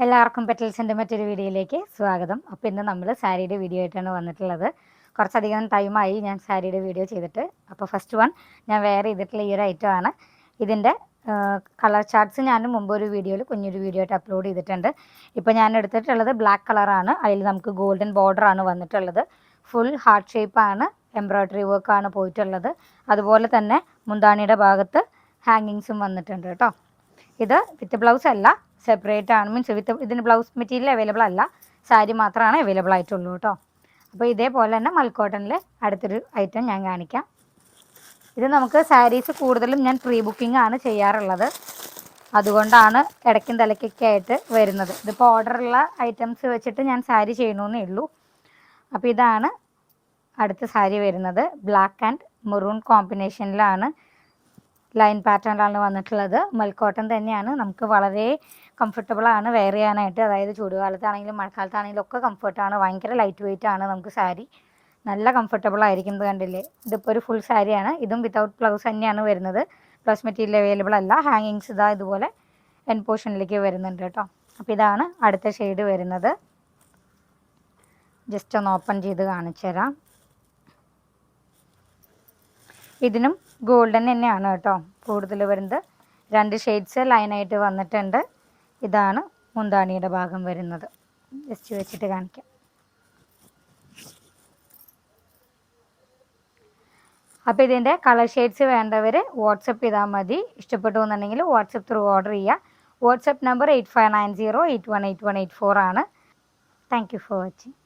എല്ലാവർക്കും പെറ്റൽസിൻ്റെ മറ്റൊരു വീഡിയോയിലേക്ക് സ്വാഗതം. അപ്പോൾ ഇന്ന് നമ്മൾ സാരിയുടെ വീഡിയോ ആയിട്ടാണ് വന്നിട്ടുള്ളത്. കുറച്ചധികം ടൈമായി ഞാൻ സാരിയുടെ വീഡിയോ ചെയ്തിട്ട്. അപ്പോൾ ഫസ്റ്റ് വൺ ഞാൻ വെയർ ചെയ്തിട്ടുള്ള ഈ ഒരു ഐറ്റമാണ്. ഇതിൻ്റെ കളർ ചാർട്ട്സ് ഞാൻ മുമ്പ് ഒരു വീഡിയോയിൽ കുഞ്ഞൊരു വീഡിയോ ആയിട്ട് അപ്ലോഡ് ചെയ്തിട്ടുണ്ട്. ഇപ്പോൾ ഞാൻ എടുത്തിട്ടുള്ളത് ബ്ലാക്ക് കളറാണ്. അതിൽ നമുക്ക് ഗോൾഡൻ ബോർഡറാണ് വന്നിട്ടുള്ളത്. ഫുൾ ഹാർട്ട് ഷേപ്പാണ്, എംബ്രോയ്ഡറി വർക്കാണ് പോയിട്ടുള്ളത്. അതുപോലെ തന്നെ മുന്താണിയുടെ ഭാഗത്ത് ഹാങ്ങിങ്സും വന്നിട്ടുണ്ട് കേട്ടോ. ഇത് വിത്ത് ബ്ലൗസ് അല്ല, സെപ്പറേറ്റ് ആണ്. മീൻസ് ഇതിന് ബ്ലൗസ് മെറ്റീരിയൽ അവൈലബിൾ അല്ല, സാരി മാത്രമാണ് അവൈലബിൾ ആയിട്ടുള്ളൂ കേട്ടോ. അപ്പോൾ ഇതേപോലെ തന്നെ മൽക്കോട്ടണിൽ അടുത്തൊരു ഐറ്റം ഞാൻ കാണിക്കാം. ഇത് നമുക്ക് സാരീസ് കൂടുതലും ഞാൻ പ്രീ ബുക്കിംഗ് ആണ് ചെയ്യാറുള്ളത്, അതുകൊണ്ടാണ് ഇടയ്ക്കും തലയ്ക്കൊക്കെ ആയിട്ട് വരുന്നത്. ഇതിപ്പോൾ ഓർഡറുള്ള ഐറ്റംസ് വെച്ചിട്ട് ഞാൻ സാരി ചെയ്യണമെന്നേ ഉള്ളൂ. അപ്പോൾ ഇതാണ് അടുത്ത സാരി വരുന്നത്. ബ്ലാക്ക് ആൻഡ് മെറൂൺ കോമ്പിനേഷനിലാണ്, ലൈൻ പാറ്റേണിലാണ് വന്നിട്ടുള്ളത്. മൽക്കോട്ടൺ തന്നെയാണ്. നമുക്ക് വളരെ കംഫർട്ടബിളാണ് വെയർ ചെയ്യാനായിട്ട്. അതായത് ചൂടുകാലത്താണെങ്കിലും മഴക്കാലത്താണെങ്കിലും ഒക്കെ കംഫർട്ടാണ്. ഭയങ്കര ലൈറ്റ് വെയിറ്റ് ആണ്. നമുക്ക് സാരി നല്ല കംഫർട്ടബിൾ ആയിരിക്കുന്നത് കണ്ടില്ലേ. ഇതിപ്പോൾ ഒരു ഫുൾ സാരിയാണ്. ഇതും വിത്തൗട്ട് ബ്ലൗസ് തന്നെയാണ് വരുന്നത്. ബ്ലൗസ് മെറ്റീരിയൽ അവൈലബിൾ അല്ല. ഹാങ്ങിങ്സ് ഇതാ ഇതുപോലെ എൻ പോർഷനിലേക്ക് വരുന്നുണ്ട് കേട്ടോ. അപ്പോൾ ഇതാണ് അടുത്ത ഷെയ്ഡ് വരുന്നത്. ജസ്റ്റ് ഒന്ന് ഓപ്പൺ ചെയ്ത് കാണിച്ചു തരാം. ഇതിനും ഗോൾഡൻ തന്നെയാണ് കേട്ടോ കൂടുതൽ വരുന്നത്. 2 ഷെയ്ഡ്സ് ലൈനായിട്ട് വന്നിട്ടുണ്ട്. ഇതാണ് മുന്താണിയുടെ ഭാഗം വരുന്നത്. ജസ്റ്റ് വെച്ചിട്ട് കാണിക്കാം. അപ്പോൾ ഇതിൻ്റെ കളർ ഷെയ്ഡ്സ് വേണ്ടവർ വാട്സപ്പ് ചെയ്താൽ മതി. ഇഷ്ടപ്പെട്ടു എന്നുണ്ടെങ്കിൽ വാട്സപ്പ് ത്രൂ ഓർഡർ ചെയ്യുക. വാട്സപ്പ് നമ്പർ 8590818184 ആണ്. Thank you for watching.